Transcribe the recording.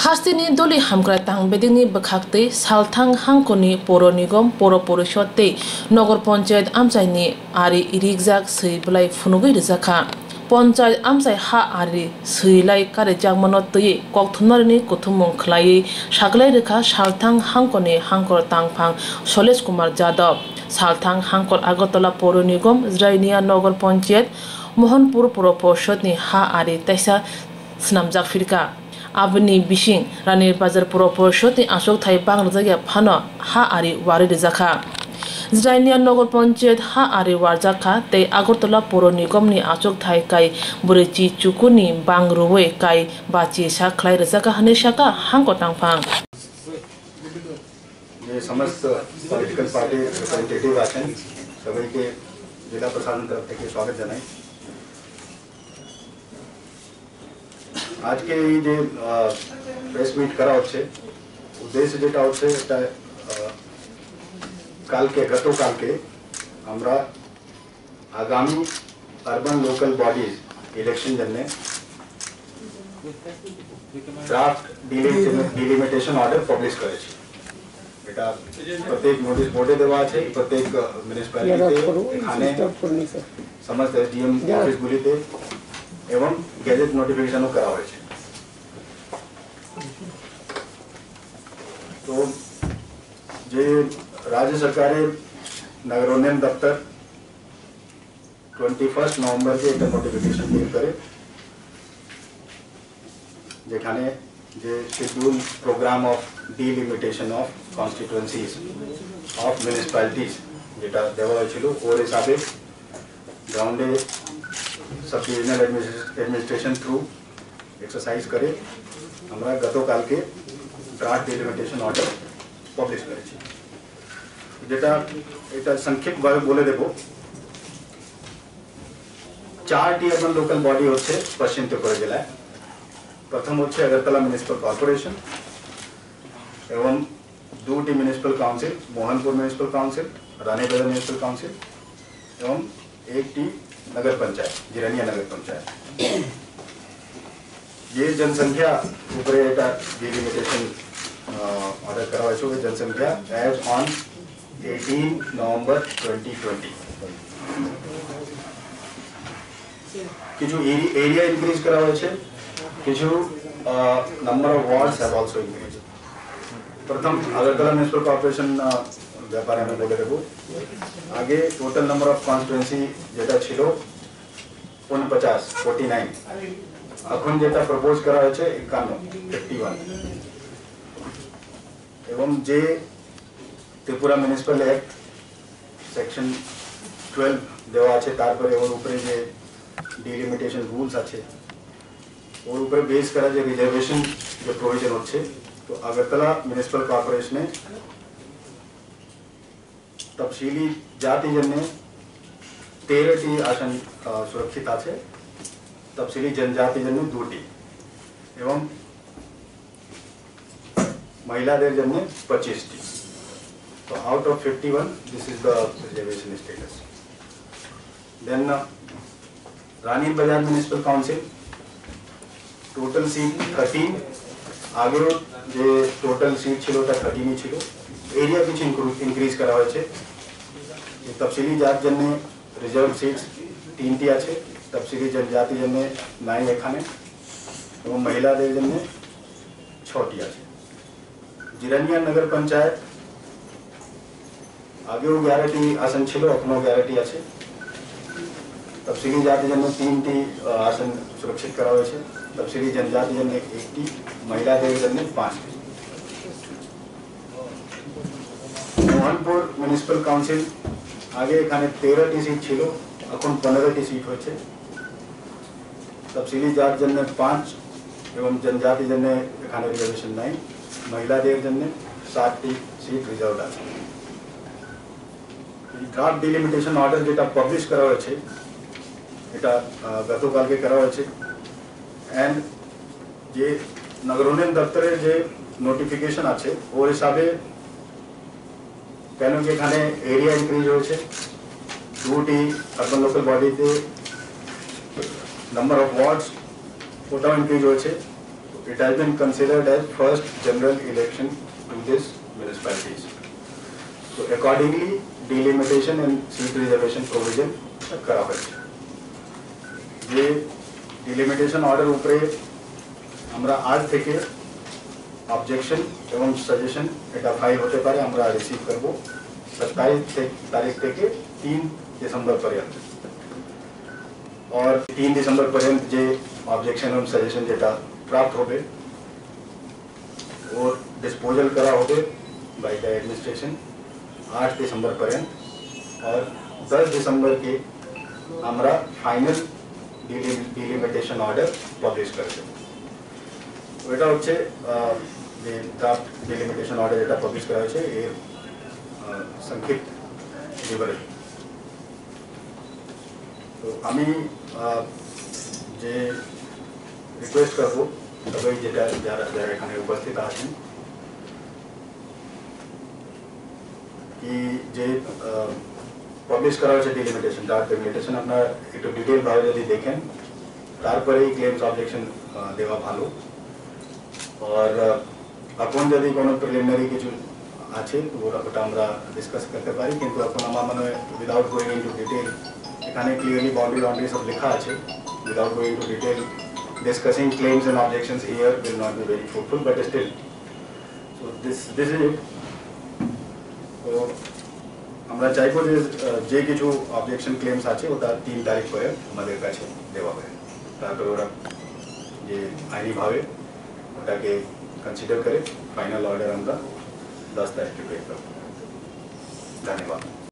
हास्तिनि दलि हामग्रा तांबेदिनि बखाक्ते सालथां हांखनि पौर निगम पौर परिषदते नगर पंचायत आमचाइनि आरि इरिकजाक सैबलाय फुनुगै रजाखा पंचायत आमचाइ हा आरि सैलाय कारे जागमनो तयै कक्थुनारनि कुथुमुं खलायै सागलाय रेखा सालथां हांखनि हांकर तांफां शैलेश कुमार जादव सालथां हांकर आगरतला पौर निगम ज्राइनिया नगर पंचायत मोहनपुर पौर परिषदनि हा आरि तैसा स्नामजाक फिरका आबनि बिसिं रानी बाजार पौर परिषदनि आसक थाइ बांग्लाजाया फानो हा आरि वारि रेजाखा ज्राइनिया नगर पंचायत हा आरि वारजाखा तै आगरतला पौर निगमनि आसक थाइ काई बुरैचि चुकुनि बांग्रुवे काई बाची साखलाय रेजाखा हने शाका हांको तांफां ये समस्त पॉलिटिकल पार्टी रिप्रेजेंटेटिव आছেন সবাইকে জেলা প্রশাসন তরফ থেকে স্বাগত জানাই। आज के যে প্রেস মিট করা হচ্ছে উদ্দেশ্য যেটা হচ্ছে এটা গতকালকে আমরা আগামী আরবান লোকাল বডিজ ইলেকশন জন্য ড্রাফট ডিলিমিটেশন অর্ডার পাবলিশ করেছি। এটা প্রত্যেক নোটিশ বোর্ডে দেওয়া আছে, প্রত্যেক মিউনিসিপ্যালিটিতে এখানে সমস্ত এসডিএম অফিসগুলিতে এবং গেজেট নোটিফিকেশনও করা হয়েছে। তো যে রাজ্য সরকারের নগরোন্নয়ন দপ্তর 21 নভেম্বরকে একটা নোটিফিকেশন বের করে যেখানে যে schedule programme of delimitation of constituencies of municipalities যেটা দেওয়া হয়েছিল ওর হিসাবে গ্রাউন্ডে sub divisional administration through exercise करे আমরা গতকালকে ড্রাফট ডিলিমিটেশন অর্ডার পাবলিশ করেছি। যেটা এটা সংক্ষিপ্তভাবে বলে দেব। 4টি আরবান লোকাল বডি হচ্ছে পশ্চিম ত্রিপুরা জেলায়। প্রথম হচ্ছে আগরতলা মিউনিসিপাল কর্পোরেশন এবং 2টি municipal council, Mohanpur municipal council, Ranibazar municipal council এবং 1টি नगर पंचायत जिरानिया नगर पंचायत। ये जनसंख्या ऊपर डिलिमिटेशन ऑर्डर करा हुआ जनसंख्या एज ऑन 18 नवंबर 2020 किछु एरिया इंक्रीज करा हुआ किछु number of wards have also increase. प्रथम अगरतला म्युनिसिपल कॉर्पोरेशन ব্যাপারে আমি বলে দেব। আগে টোটাল নাম্বার অফ কনস্টিটুয়েন্সি যেটা ছিল 49 এখন যেটা প্রপোজ করা হয়েছে 51 এবং যে ত্রিপুরা মিউনিসিপাল অ্যাক্ট সেকশন 12 দেওয়া আছে তারপরে ওর উপরে যে ডিলিমিটেশন রুলস আছে ওর উপরে বেস করা যে রিজার্ভেশন যে প্রভিজন হচ্ছে তো আগরতলা মিউনিসিপাল কর্পোরেশনে तपशीली जाति जन 13टी आसन सुरक्षित আছে, तपशीली जनजाति जन 2टी एवं महिलाদের जन 25टी। तो out of 51 this is the reservation status. Then Rani Bazar municipal council total seat 13 आगे যে টোটাল सीट ছিল ওটা 13 ছিল। एरिया কিছু ইনক্রিজ করা হয়েছে। তফসিলি জাত জন্য রিজার্ভ সিটস 3টি আছে, তফসিলি জনজাতি জন্য 9 এখানে এবং মহিলাদের জন্য 6টি আছে। জিরানিয়া নগর পঞ্চায়েত আগেও 11টি আসন ছিল, এখনো 11টি আছে। তফসিলি জাতি জন্য 3টি আসন সুরক্ষিত করা হয়েছে, তফসিলি জনজাতি জন্য 1টি, মহিলাদের জন্য 5টি। মোহনপুর মিউনিসিপাল কাউন্সিল আগে এখানে 13টি সিট ছিল, এখন 15টি সিট হয়েছে। তফসিলি জাত জন্য 5 এবং জনজাতি জন্য এখানে রিজার্ভেশন নাই, মহিলাদের জন্য 7টি সিট রিজার্ভড আছে। ড্রাফট ডিলিমিটেশন অর্ডার যেটা পাবলিশ করা হয়েছে এটা গতকালকে করা হয়েছে এন্ড যে নগরোন্নয়ন দপ্তরের যে নোটিফিকেশন আছে ওর হিসাবে কেন কি এখানে এরিয়া ইনক্রিজ হয়েছে, 2টি আরবান লোকাল বডিতে নাম্বার অফ ওয়ার্ডস ওটাও ইনক্রিজ হয়েছে। it has been considered as first general election to this municipalities. So accordingly delimitation and seat reservation provision করা হয়েছে। যে delimitation order উপরে আমরা আজ থেকে objection এবং suggestion এটা ফাইল হতে পারে, আমরা রিসিভ করব 27 तारीख থেকে 3 दिसंबर पर्यंत। और 3 दिसंबर पर्यंत जे ऑब्जेक्शन और सजेशन जेटा प्राप्त होबे वो डिस्पोजल करा होबे बाय द एडमिनिस्ट्रेशन 8 दिसंबर पर्यंत। और 10 दिसंबर के আমরা ফাইনাল ডিলিমিটেশন অর্ডার পাবলিশ করব। এটা হচ্ছে যে ড্রাফট ডিলিমিটেশন অর্ডার যেটা পাবলিশ করা হয়েছে এর সংক্ষিপ্ত বিবরণ। তো আমি যে রিকোয়েস্ট করব সবাই যেটা যারা এখানে উপস্থিত আছেন কি যে পাবলিশ করা হয়েছে ডিলিমিটেশন ড্রাফট ডিলিমিটেশন আপনার একটু ডিটেল ভাবে যদি দেখেন তারপরেই ক্লেমস অবজেকশন দেওয়া ভালো। আর এখন যদি কোনো প্রিলিমিনারি কিছু আছে তো ওটা আমরা ডিসকাস করতে পারি, কিন্তু এখন আমার মনে হয় উইদাউট গোয়িং ইনটু ডিটেল এখানে ক্লিয়ারলি বাউন্ডারি সব লেখা আছে। Without going into detail discussing claims and objections here will not be very fruitful, but still so this is it. তো আমরা চাইবো যে কিছু অবজেকশন ক্লেমস আছে ওটা 3 তারিখ পরে আমাদের কাছে দেওয়া হবে, তারপরে ওরা যে আইনিভাবে ওটাকে কনসিডার করে ফাইনাল অর্ডার আমরা 10 तारीख को पेश करब। धन्यवाद।